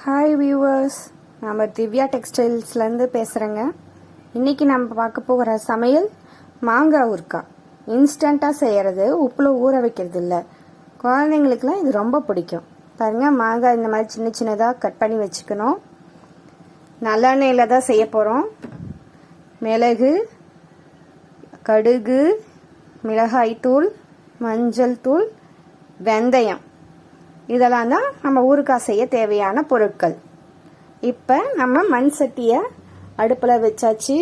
Hi viewers, நம்ம திவ்யா டெக்ஸ்டைல்ஸ்லேருந்து பேசுகிறேங்க. இன்றைக்கி நம்ம பார்க்க போகிற சமையல் மாங்காய் ஊறுகாய். இன்ஸ்டண்ட்டாக செய்கிறது, உப்பில் ஊற வைக்கிறது இல்லை. குழந்தைங்களுக்குலாம் இது ரொம்ப பிடிக்கும். பாருங்கள், மாங்காய் இந்த மாதிரி சின்ன சின்னதாக கட் பண்ணி வச்சுக்கணும். நல்லெண்ணெயில் தான் செய்ய போகிறோம். மிளகு, கடுகு, மிளகாய் தூள், மஞ்சள் தூள், வெந்தயம், இதெல்லாம் தான் நம்ம ஊறுகாய் செய்ய தேவையான பொருட்கள். இப்போ நம்ம மண் சட்டியை அடுப்பில் வச்சாச்சு.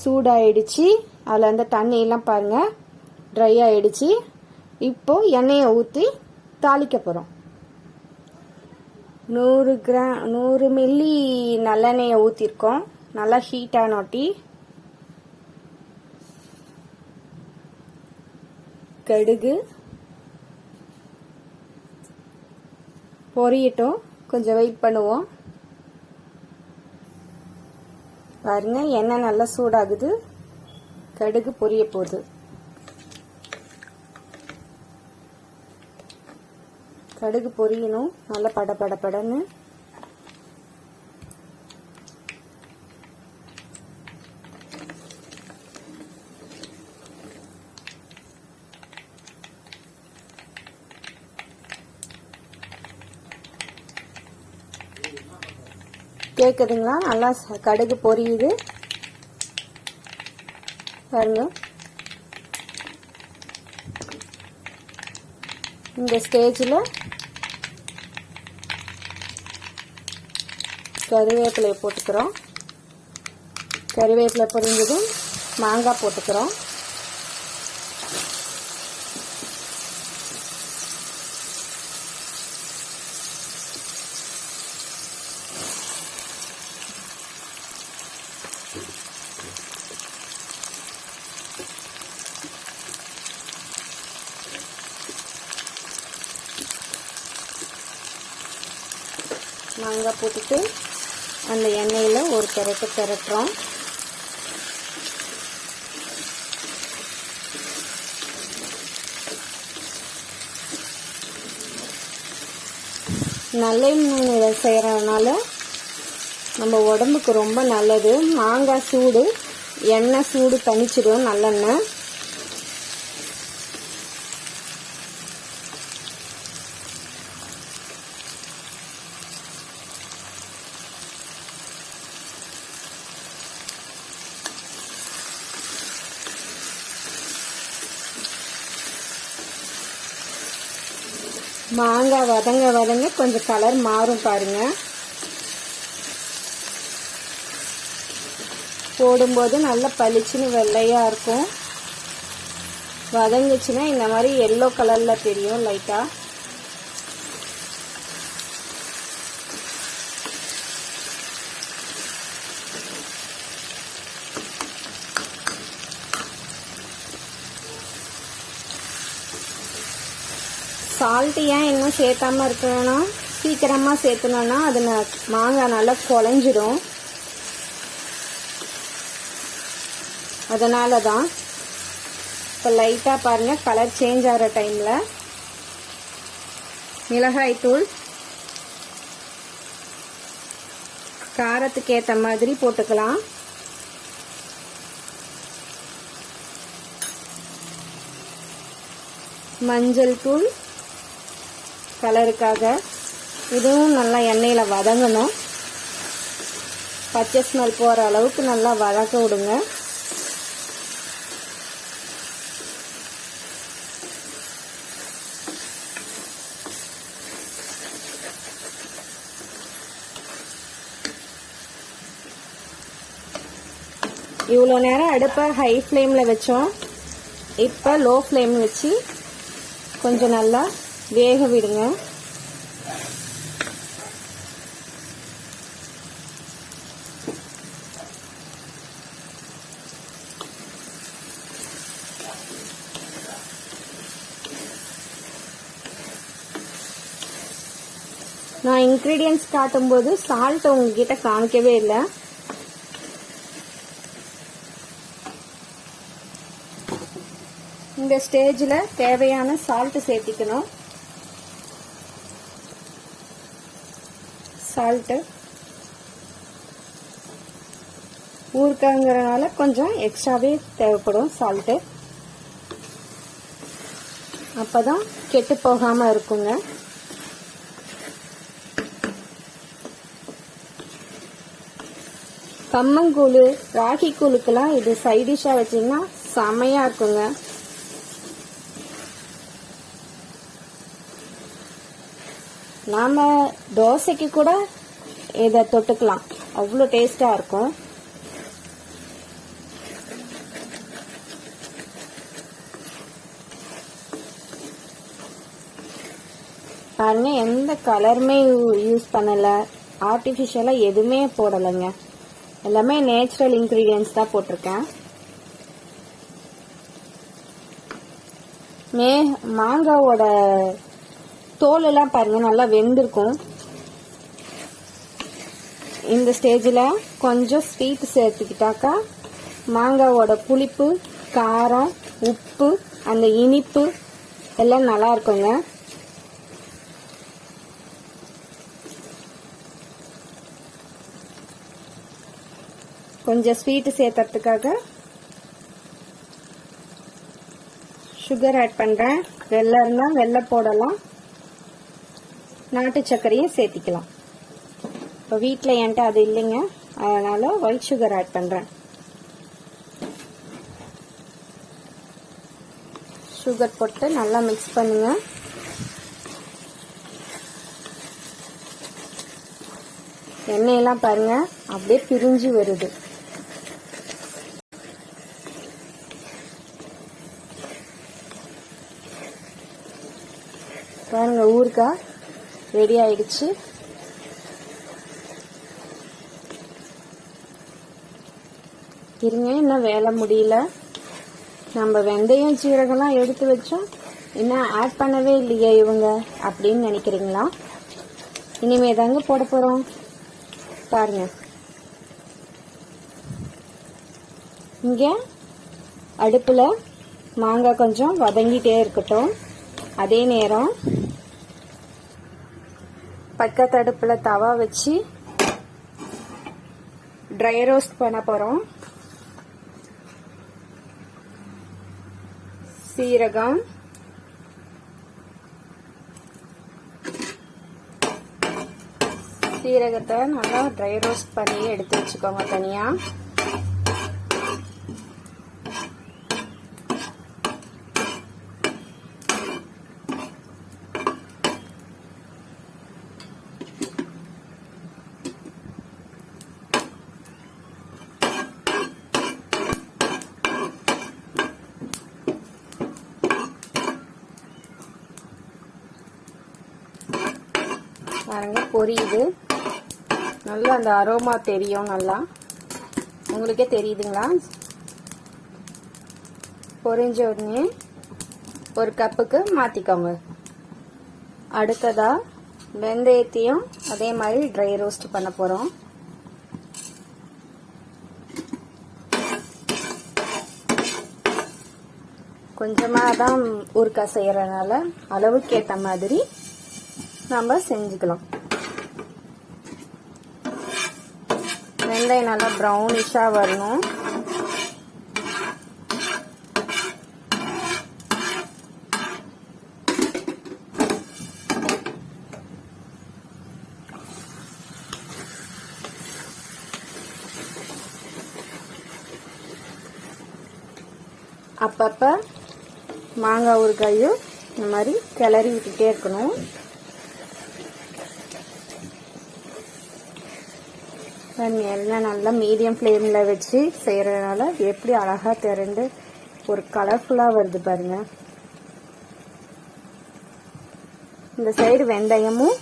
சூடாகிடுச்சு. அதில் அந்த தண்ணியெல்லாம் பாருங்கள் ட்ரை ஆகிடுச்சு. இப்போது எண்ணெயை ஊற்றி தாளிக்க போகிறோம். 100 மில்லி நல்லெண்ணெயை ஊற்றிருக்கோம். நல்லா ஹீட்டானோட்டி கடுகு பொரியட்டும், கொஞ்சம் வெயிட் பண்ணுவோம். பாருங்க, எண்ணெய் நல்லா சூடாகுது. கடுகு பொரிய போகுது. கடுகு பொரியணும் நல்லா படன்னு. கேட்குதுங்களா? நல்லா கடுகு பொரியுது பாருங்க. இந்த ஸ்டேஜில் கறிவேப்பிலையை போட்டுக்கிறோம். கறிவேப்பிலை பொரிஞ்சதும் மாங்காய் போட்டுக்கிறோம். மாங்காய் போட்டுட்டு அந்த எண்ணெயில் ஒரு திரட்டுறோம். நல்லெண்ணெய் செய்கிறதுனால நம்ம உடம்புக்கு ரொம்ப நல்லது. மாங்காய் சூடு, எண்ணெய் சூடு தணிச்சிடும் நல்லெண்ணெய். மாங்காய் வதங்க கொஞ்சம் கலர் மாறும் பாருங்க. போடும்போது நல்லா பளிச்சுன்னு வெள்ளையா இருக்கும். வதங்குச்சுன்னா இந்த மாதிரி எல்லோ கலர்ல தெரியும் லைட்டா. சால்ட்டு ஏன் இன்னும் சேர்த்தாம இருக்கணும்னா, சீக்கிரமா சேர்த்தணும்னா அது மாங்காய் நல்லா குழஞ்சிடும். அதனால தான் இப்போ லைட்டாக பாருங்க கலர் சேஞ்ச் ஆகிற டைமில் மிளகாய் தூள் காரத்துக்கு ஏற்ற மாதிரி போட்டுக்கலாம். மஞ்சள் தூள் கலருக்காக. இதுவும் நல்லா எண்ணெயில் வதங்கணும். பச்சை ஸ்மெல் போகிற அளவுக்கு நல்லா வதக்க விடுங்க. இவ்வளோ நேரம் அடுப்பை ஹை ஃப்ளேமில் வச்சோம். இப்போ லோ ஃப்ளேம் வச்சு கொஞ்சம் நல்லா வேக விடுங்க. நான் இன்கிரீடியன்ஸ் காட்டும்போது சால்ட் உங்ககிட்ட காமிக்கவே இல்லை. இந்த ஸ்டேஜில் தேவையான சால்ட் சேர்த்திக்கணும். சால்ட்டு, ஊறுக்காய்ங்கறனால கொஞ்சம் எக்ஸ்ட்ராவே தேவைப்படும் சால்ட்டு. அப்பதான் கெட்டு போகாம இருக்குங்க. கம்மங்கூழு, ராகி கூழுக்கெல்லாம் இது சைட் டிஷ்ஷா வச்சீங்கன்னா செமையா இருக்குங்க. நாம தோசைக்கு கூட இதை தொட்டுக்கலாம், அவ்வளோ டேஸ்டா இருக்கும். பாருங்க, எந்த கலருமே யூஸ் பண்ணல, ஆர்டிஃபிஷியலா எதுவுமே போடலைங்க. எல்லாமே நேச்சுரல் இன்கிரீடியன்ஸ் தான் போட்டிருக்கேன். மாங்காவோட தோல் எல்லாம் பாருங்க நல்லா வெந்திருக்கும். இந்த ஸ்டேஜில் கொஞ்சம் ஸ்வீட் சேர்த்துக்கிட்டாக்கா மாங்காவோட புளிப்பு, காரம், உப்பு, அந்த இனிப்பு எல்லாம் நல்லா இருக்குங்க. கொஞ்சம் ஸ்வீட் சேர்த்துறதுக்காக சுகர் ஆட் பண்றேன். வெள்ளம் இருந்தா வெள்ளம் போடலாம், நாட்டு சர்க்கரையும் சேர்த்திக்கலாம். இப்போ வீட்டில் என்கிட்ட அது இல்லைங்க, அதனால ஒயிட் சுகர் ஆட் பண்றேன். சுகர் போட்டு நல்லா மிக்ஸ் பண்ணுங்க. எண்ணெயெல்லாம் பாருங்க அப்படியே பிரிஞ்சு வருது. பாருங்க, ஊறுகாய் ரெடி ஆயிடுச்சு. இருங்க, இன்னும் வேலை முடியல. நம்ம வெந்தயம் சீரகம்லாம் எடுத்து வச்சோம், இன்னும் ஆட் பண்ணவே இல்லையே இவங்க அப்படின்னு நினைக்கிறீங்களா? இனிமே தாங்க போட போறோம். பாருங்க, இங்க அடுப்புல மாங்காய் கொஞ்சம் வதங்கிட்டே இருக்கட்டும். அதே நேரம் பக்கத்து அடுப்புல தவா வச்சு ட்ரை ரோஸ்ட் பண்ண போறோம். சீரகம், சீரகத்தை நல்லா ட்ரை ரோஸ்ட் பண்ணி எடுத்து வச்சுக்கோங்க தனியா. பாருங்க, பொரியுது நல்லா, அந்த அரோமா தெரியும். நல்லா உங்களுக்கே தெரியுதுங்களா? பொரிஞ்ச உடனே ஒரு கப்புக்கு மாத்திக்கோங்க. அடுத்ததா வெந்தயத்தையும் அதே மாதிரி ட்ரை ரோஸ்ட் பண்ண போறோம். கொஞ்சமா தான் ஊறுகாய் செய்யறதுனால அளவுக்கு ஏற்ற மாதிரி நம்ம செஞ்சுக்கலாம். வெந்தயம் நல்லா ப்ரௌனிஷா வரணும். அப்பப்ப மாங்காய் ஊறுகாயும் இந்த மாதிரி கிளறி விட்டுட்டே இருக்கணும். எல்லாம் நல்லா மீடியம் ஃப்ளேமில் வச்சு செய்கிறதுனால எப்படி அழகாக திரண்டு ஒரு கலர்ஃபுல்லாக வருது பாருங்க. இந்த சைடு வெந்தயமும்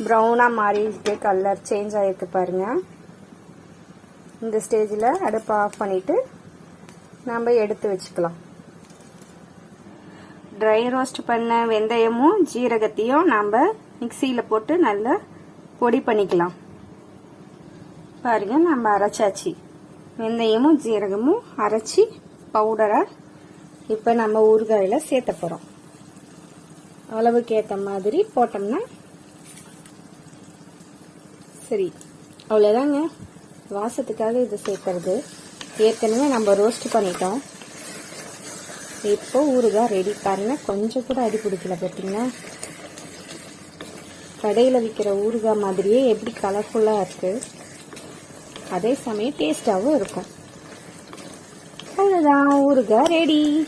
ப்ரௌனாக மாறிட்டு கலர் சேஞ்ச் ஆகிருக்கு பாருங்க. இந்த ஸ்டேஜில் அடுப்பை ஆஃப் பண்ணிட்டு நம்ம எடுத்து வச்சுக்கலாம். ட்ரை ரோஸ்ட் பண்ண வெந்தயமும் ஜீரகத்தையும் நம்ம மிக்சியில் போட்டு நல்லா பொடி பண்ணிக்கலாம். பாருங்க, நம்ம அரைச்சாச்சு. வெந்தயமும் ஜீரகமும் அரைச்சி பவுடரா இப்போ நம்ம ஊறுகாயில சேர்த்த போறோம். அளவுக்கு ஏற்ற மாதிரி போட்டோம்னா சரி, அவ்வளோதாங்க. வாசத்துக்காக இது சேர்க்கறது. ஏற்கனவே நம்ம ரோஸ்ட் பண்ணிட்டோம். இப்போ ஊறுகாய் ரெடி. பாருங்க, கொஞ்சம் கூட அடி பிடிக்கல. பார்த்தீங்கன்னா கடையில் விற்கிற ஊறுகாய் மாதிரியே எப்படி கலர்ஃபுல்லாக இருக்கு. அதே சமயம் டேஸ்டாகவும் இருக்கும். அவ்வளோதான், ஊறுகாய் ரெடி.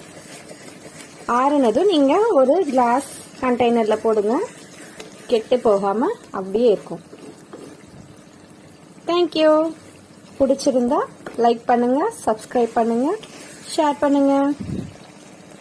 ஆறுனதும் நீங்கள் ஒரு கிளாஸ் கண்டெய்னரில் போடுங்க. கெட்டு போகாமல் அப்படியே இருக்கும். தேங்க்யூ. பிடிச்சிருந்தா லைக் பண்ணுங்க, சப்ஸ்கிரைப் பண்ணுங்க, ஷேர் பண்ணுங்க.